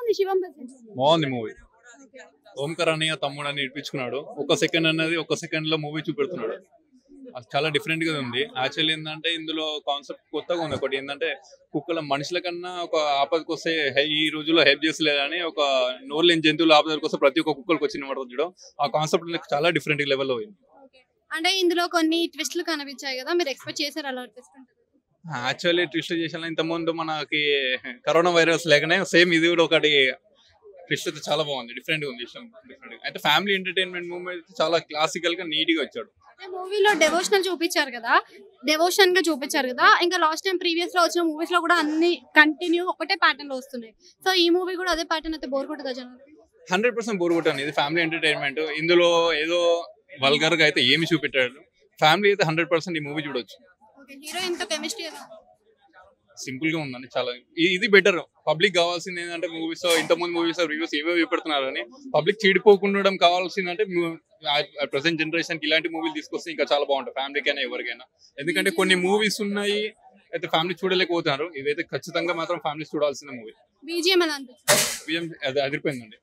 ఉంది శివం ప్రెసెన్స్? బాగుంది మూవీ. ఓంకార్ అన్నయ్య తమ్ముడు అని ఇప్పించుకున్నాడు. ఒక సెకండ్ అన్నది ఒక సెకండ్ లో మూవీ చూపెడుతున్నాడు. అది చాలా డిఫరెంట్ గా ఉంది. యాక్చువల్లీ ఏంటంటే ఇందులో కాన్సెప్ట్ కొత్తగా ఉంది. ఒకటి ఏంటంటే కుక్కల మనుషుల కన్నా ఒక ఆపదకు వస్తే ఈ రోజుల్లో హెల్ప్ చేస్తలేదని ఒక నోరు లేని జంతువులు ఆపదకు వస్తే ప్రతి ఒక్క కుక్కలకు వచ్చిన చూడడం ఆ కాన్సెప్ట్ చాలా డిఫరెంట్ లెవెల్లో ఉంది. అంటే ఇందులో కొన్ని ట్విస్టులు కనిపించాయి కదా, మీరు ఎక్స్పెక్ట్ చేశారు అలా ట్విస్ట్ ఉంటుంది? యాక్చువల్లీ ట్విస్ట్ చేసిన ఇంత ముందు మనకి కరోనా వైరస్ లేకనే సేమ్ ఇది కూడా ఒకటి ట్విస్ట్ అయితే చాలా బాగుంది. డిఫరెంట్ గా ఉంది. డిఫరెంట్ అయితే ఫ్యామిలీ ఎంటర్టైన్మెంట్ మూవీ అయితే చాలా క్లాసికల్ గా నీట్ గా వచ్చాడు. మూవీలో డెవోషనల్ చూపించారు కదా, డెవోషన్ గా చూపించారు కదా, ఇంకా లాస్ట్ టైం ప్రీవియస్ లో వచ్చిన మూవీస్ లో కూడా అన్ని కంటిన్యూ ఒకటే ప్యాటర్న్ లో వస్తున్నాయి. సో ఈ మూవీ కూడా అదే ప్యాటర్న్ అయితే బోర్ కొట్టదా జనాలు? 100% బోర్ కొట్టాను. ఇది ఫ్యామిలీ ఎంటర్టైన్మెంట్. ఇందులో ఏదో వల్గర్ గా అయితే ఏమి చూపెట్టాడు. ఫ్యామిలీ అయితే 100% ఈ మూవీ చూడొచ్చు. హీరోయిన్ తో కెమిస్ట్రీ సింపుల్ గా ఉందండి. చాలా ఇది బెటర్. పబ్లిక్ కావాల్సింది ఏంటంటే మూవీస్ ఇంతకుముందు మూవీస్ రివ్యూస్ ఏవో చూపెడుతున్నారు అని పబ్లిక్ చెడిపోకుండా కావాల్సిందంటే ప్రెసెంట్ జనరేషన్ కి ఇలాంటి మూవీలు తీసుకొస్తే ఇంకా చాలా బాగుంటుంది ఫ్యామిలీకైనా ఎవరికైనా. ఎందుకంటే కొన్ని మూవీస్ ఉన్నాయి అయితే ఫ్యామిలీ చూడలేకపోతున్నారు. ఇదైతే ఖచ్చితంగా మాత్రం ఫ్యామిలీ చూడాల్సిన మూవీ. బీజిఎం ఎలా అనిపిస్తుంది? అది అదిరిపోయిందండి.